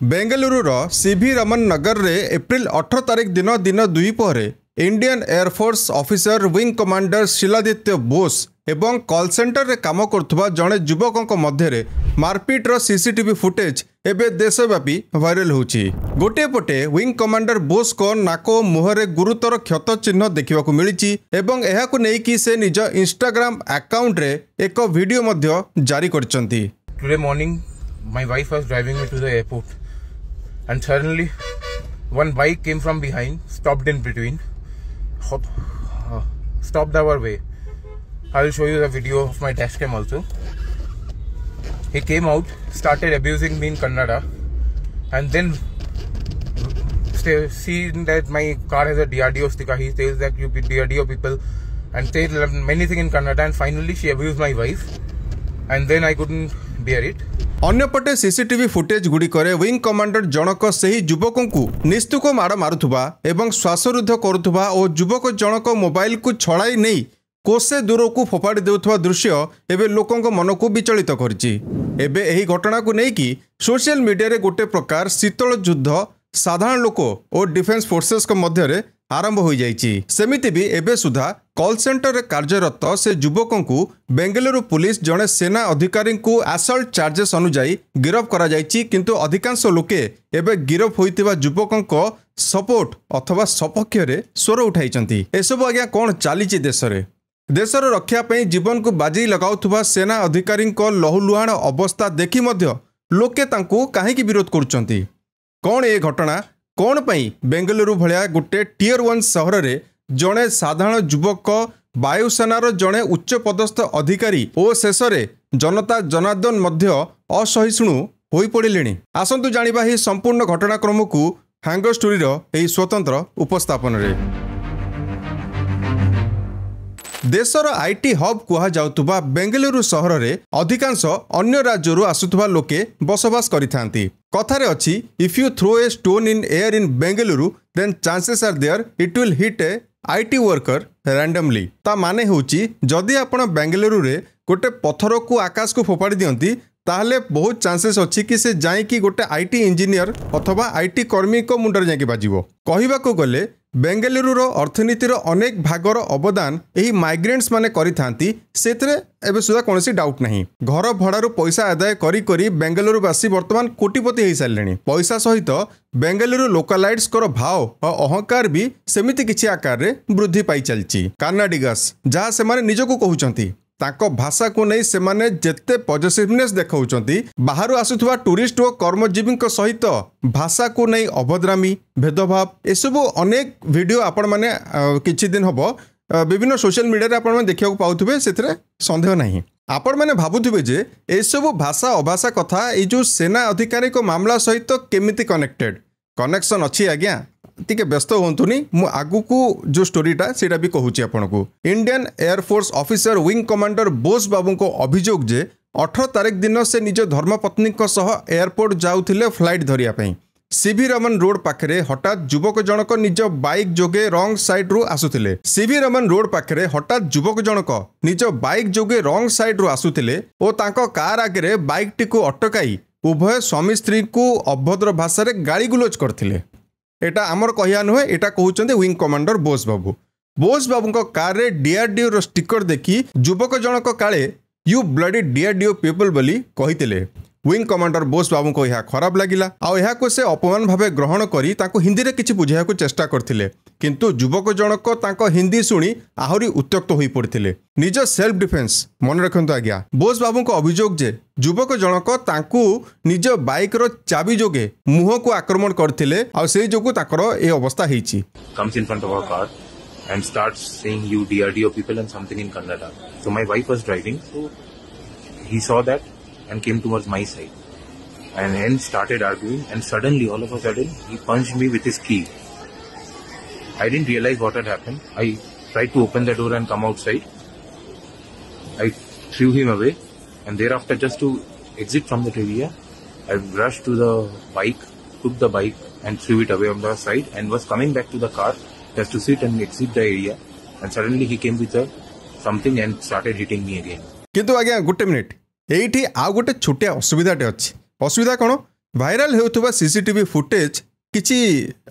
बेंगलुरुर CV Raman नगर रे April 18 तारिख दिन दिन 2 पहरे Indian air force officer wing commander Shiladitya Bose एवं कॉल सेंटर रे काम करथुबा जड़े युवकों मध्य मारपीट रो सीसीटीवी फुटेज एबे देशव्यापी वायरल होची। गोटे पटे विंग कमांडर बोस को नाको मुहरे गुरुतर क्षत चिन्ह देखा मिली एवं एहाकु नै कि से निज इंस्टाग्राम अकाउंट रे एक वीडियो मध्य जारी करचंती। Today morning my wife was driving me to the airport and suddenly one bike came from behind, stopped in between, stopped our way. I will show you the video of my dash cam also. He came out, started abusing me in Kannada, and then seeing that my car has a DRDO sticker, he says that you DRDO people, and said many things in Kannada, and finally she abused my wife, and then I couldn't bear it. अन्यपटे CCTV footage गुड़िकर wing commander Janak सही युवकों को निस्तुक माड़ मारुथुबा एवं श्वासरुद्ध करुथुबा और युवक जनक mobile को छड़ाई नहीं कोसे दूर को फोपाड़ी देउथुबा दृश्य एबे लोकों मन को विचलित करछि। एबे एही घटना को नहीं कि सोशल मीडिया रे गोटे प्रकार शीतल युद्ध साधारण लोक और डिफेंस फोर्सेस को मध्य आरंभ हो जाइछि। सेमिति भी एबे सुधा कॉल सेंटर रे कार्यरत से युवकों को बेंगलुरु पुलिस जड़े सेना अधिकारी को असल्ट चार्जेस अनुजाई गिरफ करा जाइछि, किंतु अधिकांश लोके एबे गिरफ होइतिबा युवकों सपोर्ट अथवा सपक्ष रे स्वर उठाइछंती। एसबु आज्ञा कोन चालीछि देशर रक्षा पई जीवन को बाजी लगाउथुबा सेना अधिकारी लहुलुहाण अवस्था देखि मध्य लोके तांको काहेकि विरोध करुचंती। कौन ए घटना कौन पई बेंगलुरु भलिया गोटे टियर 1 सहर रे जड़े साधारण युवक वायुसेनार जड़े उच्च पदस्थ अधिकारी और शेष जनता जनार्दन मध्य असहिष्णु होई पड़िले। आसंतु जानिबा ही संपूर्ण घटनाक्रम को हैंगर स्टोरी यही स्वतंत्र उपस्थापन रे। देशर आईटी हब कुहा जाउतुबा बेंगलुरु सहर रे अधिकांश अन्य राज्यरू आसुतुबा लोके बसवास करिथांती। कथारे अछि if you throw a stone in air in Bengaluru then chances are there it will hit a IT worker randomly. ता माने होची जदि आपण बेंगलुरु रे गोटे पत्थर को आकाश को फोपाड़ी दियंती ताहले बहुत चांसेस अच्छी कि से जाई कि गोटे आईटी इंजीनियर अथवा आईटी कर्मी को मुंडर जाके बाजिवो। कहिबाको गले बेंगलुरुर अर्थनीतिर अनेक भागर अवदान यही माइग्रेंट्स माने करिथांती, सेतरे एबे सुधा कोनोसी डाउट नहीं। घर भड़ारू पैसा आदाय करी करी बेंगलुरुवासी वर्तमान कोटिपति हो सारे। पैसा सहित बेंगलुरु लोकालाइट्स कर भाव और अहंकार भी सेमिति किछि आकार रे वृद्धि पाई चलछि। कर्नाडिगास जहाँ से निजको कहउचंती ताको भाषा को नहीं से माने जेते पॉजिटिवनेस देखाउचंती, बाहर आसुथुवा टूरिस्ट और कर्मजीवी सहित भाषा को नहीं अभद्रामी भेदभाव एसबू अनेक वीडियो आपण माने किछि दिन हबो विभिन्न सोशल मीडिया रे आपण माने देखिया पाउथुबे, सेथरे संदेह नहीं। आपण माने भाबुथुबे जे एसबू भाषा अभाषा कथा ए जो सेना अधिकारी को मामला सहित केमिति कनेक्शन अच्छी आज्ञा टिके व्यस्त होंतुनी। मु आगु को जो स्टोरीटा सेटा भी कहूची आपनको। Indian air force officer wing commander Bose Babu को अभियोग जे 18 तारिख दिन से निज धर्मपत्नी सह एयरपोर्ट जाउथिले फ्लाइट धरिया पई। सीवी रमन रोड पाखरे हठात युवक जनक निज बाइक जोगे रॉन्ग साइड रु आसुथिले। सीवी रमन रोड पाखरे हठात युवक जनक निज बाइक जोगे रॉन्ग साइड रु आसुथिले और तांको कार आगे बाइक टी को अटकाई उभय स्वामी स्त्री को अभद्र भाषा रे गाली गुलोच करथिले। एटा आमर कहिया नुहे, एटा कहउचंदे विंग कमांडर बोस बाबू। बोस बाबू को कार रे डीआरडीओ रो स्टिकर देखी युवक जनक काले यू ब्लडी डीआरडीओ पीपल बोली कहितिले। विंग कमांडर बोस बाबू को यह खराब लगिला आ यहा को से अपमान भावे ग्रहण करी ताको हिंदी रे किछि बुझाया को चेष्टा करथिले, किंतु युवक जनक ताको हिंदी सुनी आहुरी उत्त्यक्त होई पड़थिले। निज सेल्फ डिफेंस मन रखंतु आज्ञा। बोस बाबू को अभियोग जे युवक जनक तांकु निज बाइक रो चाबी जोगे मुह को आक्रमण करथिले आ से जोगु ताकर ए अवस्था हेछि। Comes in front of our car and starts saying you DRDO people and something in Kannada. So my wife was driving, so he saw that and came towards my side and then started arguing, and suddenly all of a sudden he punched me with his key. I didn't realize what had happened. I tried to open the door and come outside. I threw him away, and thereafter just to exit from that area I rushed to the bike, took the bike and threw it away on the side and was coming back to the car just to sit and exit the area, and suddenly he came with something and started hitting me again. किंतु आज्ञा गोटे minute एठी आ गोटे छोटिया असुविधाटे अछि। असुविधा कौन viral होउथुबा CCTV footage किछि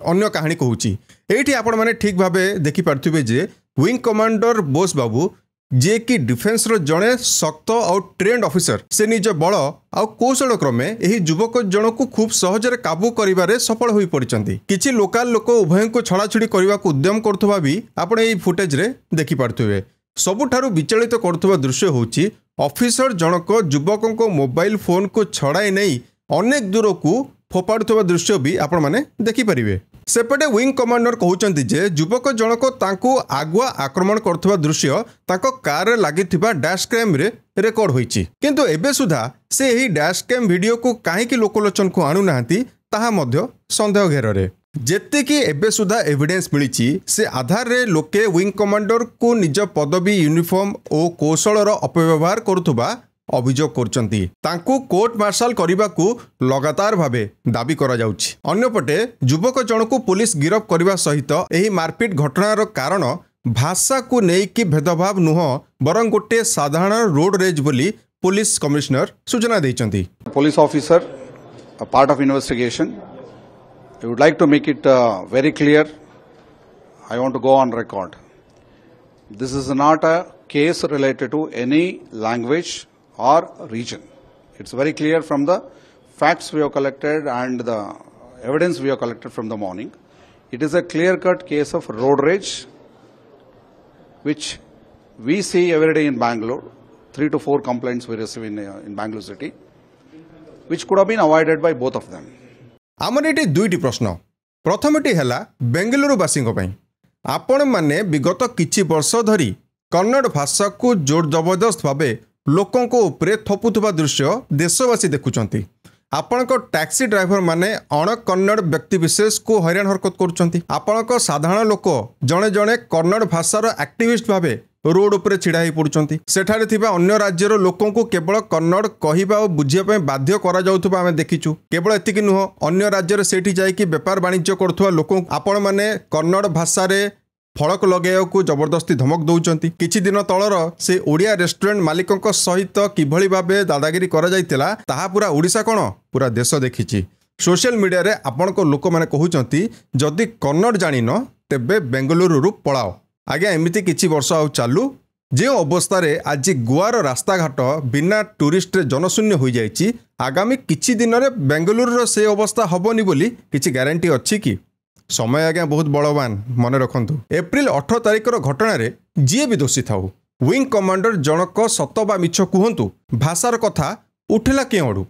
अन्य कहानी कहूची। एठी आपण माने ठीक भाबे देखि पारथुबे जे विंग कमांडर बोस बाबू जे कि डिफेन्स रो जणे शक्त और ट्रेंड ऑफिसर से निज बल आ कौशल क्रमे एही युवक जन को खूब सहजरे काबू करिबारे सफल होई पड़िचंती। किछि लोकल लोक उभय को छड़ाछुड़ी करबा को उद्यम करथुबा भी आपण एही फुटेज रे देखि पारथुबे। सबुठारु विचलित करथुबा दृश्य होउची ऑफिसर जनक युवक मोबाइल फोन को छड़ाई नहीं अनेक दूर को फोपाड़ुवा दृश्य भी आपण माने देखि परिबे। सेपटे विंग कमांडर कहउचंती जे युवक जनक तांको आगुआ आक्रमण करथुवा दृश्य तांको कार रे लागिथिबा डैश कैम रे रेकॉर्ड होईची। किंतु एबे सुधा से एही डैश कैम वीडियो को काहेकि लोकलोचन को आणु नाहंती ताहा मध्य संदेह घेर रे। जेते कि एबे सुधा एविडेंस मिलिची से आधार रे लोके विंग कमांडर को निज पदवी यूनिफॉर्म और कौशल अपव्यवहार करुथुबा अभियोग करचंती। तांको कोर्ट मार्शल करने को लगातार भावे दाबी करा जाउछि। अन्यपटे युवक जनक पुलिस गिरफ करने सहित एही मारपीट घटनार कारण भाषा को नेकी भेदभाव नुह बरं गोटे साधारण रोड रेज बोली पुलिस कमिश्नर सूचना दैचंती। Police officer, a part of investigation. I would like to make it very clear. I want to go on record. This is not a case related to any language or region. It's very clear from the facts we have collected and the evidence we have collected from the morning. It is a clear-cut case of road rage, which we see every day in Bangalore. 3 to 4 complaints we receive in Bangalore city, which could have been avoided by both of them. आमर eighty दुईटी प्रश्न। प्रथमटी हैला बेंगलुरु बासिंग पई आपण माने विगत किछि वर्ष धरी कन्नड़ भाषा को जोर जबरदस्त भावे लोकों को उपरे थपुथुबा दृश्य देशवासी देखुचंती। आपणक टैक्सी ड्राइवर माने अण कन्नड़ व्यक्ति विशेष को हैरान हरकत करुचंती। आपणक साधारण लोक जणे जणे कन्नड़ भाषार एक्टिविस्ट भावे रोड उपरे छिड़ा ही पड़ुचंती। सेठारे थिबा अन्य राज्यर लोकों को केवल कन्नड़ कहिबा और बुझिया पय बाध्य करा जाउथुबा आमे देखिचु। केवल एतिकी नुह अन्य राज्यर सेठी जाई कि व्यापार वाणिज्य करथुवा लोकों आपण माने कन्नड़ भाषा रे फड़क लगे को जबरदस्ती धमक दौरान। किछि दिन तलर से ओडिया रेस्टोरेंट मालिकों सहित किभली भाबे दादागिरी करा जायतिला ताहा पूरा ओडिशा कौन पूरा देश देखिछि। सोशल मीडिया रे आपणक लोक माने कहउचंती जदि कन्नड़ जानिन तेबे बेंगलुरु पळाओ। आज्ञा एमिति किछि वर्ष आउ चालू जे अवस्था रे आज गोवार रास्ता घाट बिना टूरिस्ट रे जनशून्य हो जाइछि। आगामी किछि दिन रे बेंगलुरु से अवस्था हबनी बोली किछि गारंटी अछि कि? समय आज्ञा बहुत बलवान मन रखु। एप्रिल 18 तारिखर घटना जी भी दोषी थाऊ विंग कमांडर जनक सत बा मिछ कहतु भाषार कथा उठिला केउडू।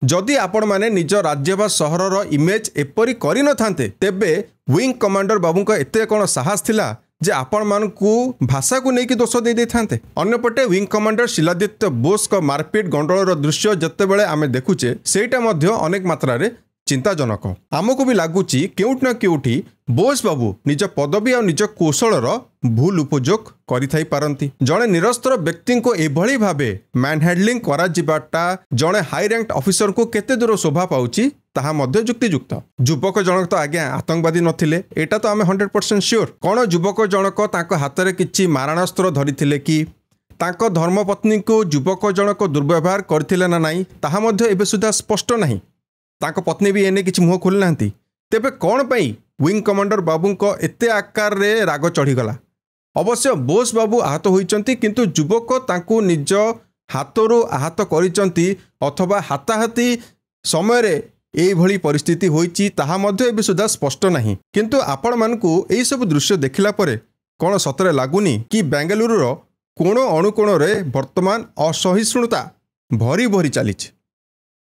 जदि आपण माने निज राज्य बा सहरर इमेज एपरी करि न थांते तेबे विंग कमांडर बाबूक एते कोन साहस थिला जे आपण मानकू भाषा को लेकिन दोष दे थांते। अन्यपटे विंग कमांडर शिलादित्य बोस को मारपीट गंडलर दृश्य जितेबाला आम देखुचे सेटा मध्य अनेक मात्रा चिंताजनक। आमको भी लगुच केउट न केउठी बोस बाबू निज पदवी और निज कौशलर भूल उपयोग करि पारंती। जड़े निरस्तर व्यक्ति को एभली भावे मैन हैंडलिंग करा जिबाटा जड़े हाई रैंक ऑफिसर को केते दूर शोभा पाउची ताहा मध्य जुक्तियुक्त। युवक जनक तो आज्ञा आतंकवादी नथिले एटा तो आमे 100% श्योर। कौन युवक जनक तांको हाथ किछि मारणास्त्र धरिथिले कि तांको धर्मपत्नी को युवक जनक दुर्व्यवहार करथिले ना नाही ताहा मध्य एबे सुधा स्पष्ट नाही। तांको पत्नी भी एने किछि मुह खोली नांती। तेबे कौन पई विंग कमांडर बाबू को एते आकार रे राग चढ़ीगला? अवश्य बोस बाबू आहत होइचंती किंतु युवक तांको निज हाथरू आहत करिचंती अथवा हाताहाती समय रे एई भली परिस्थिति होइची ताहा मध्य एबे सुधा स्पष्ट नाही। किंतु आपण मानकू एई सब दृश्य देखिला परे कोन सतरे लागुनी कि बेंगलुरुर कोण अणुकोण रे वर्तमान असहिष्णुता भरी भरी चलीछि।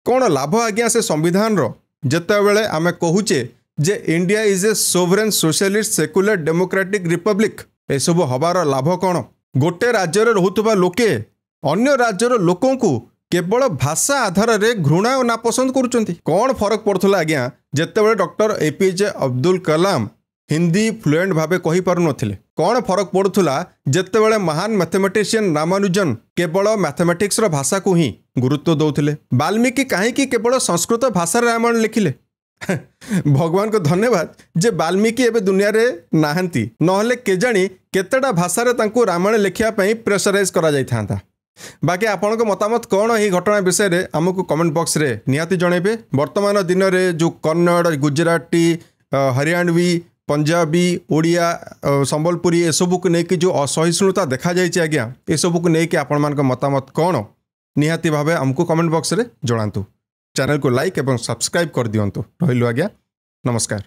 कौन लाभ आज्ञा से संविधान रो जेतेबेले आमे कहूचे जे India is a sovereign socialist secular democratic republic ए सब हबार लाभ कौन? गोटे राज्य रे रहुतबा लोके अन्य राज्यर लोकों को केवल भाषा आधार रे घृणा और नापसंद करुचंती। कौन फरक पड़थला आज्ञा जेतेबेले doctor APJ Abdul Kalam Hindi fluent भावे कहि पारु नथिले? कौन फरक पड़ुला जेतेबेले महान मैथमेटिशियन रामानुजन केवल मैथमेटिक्स रो भाषा को ही गुरुत्व दौथिले? वाल्मीकि कहीं केवल संस्कृत भाषा रामायण लिखिले? भगवान को धन्यवाद जे वाल्मीकि एबे दुनिया रे नाहंती नहले केजाणी केतेटा भाषा रे तांको रामायण लिखिया पई प्रेशराइज करा जाई थांता। बाकी आपनको मतामत कौन ही घटना विषय रे हमको कमेंट बॉक्स रे निहाती जणेबे। वर्तमान दिन में जो कन्नड़ गुजराती हरियाणवी पंजाबी ओडिया संबलपुरी एसबू को लेकिन जो असहिष्णुता देखा जाइए आज्ञा एसबू को लेकिन आपण मान मतामत कौन निहाती भावे हमको कमेंट बॉक्स रे जणातु। चैनल को लाइक एवं सब्सक्राइब कर दियंतु। रहिलु आज्ञा, नमस्कार।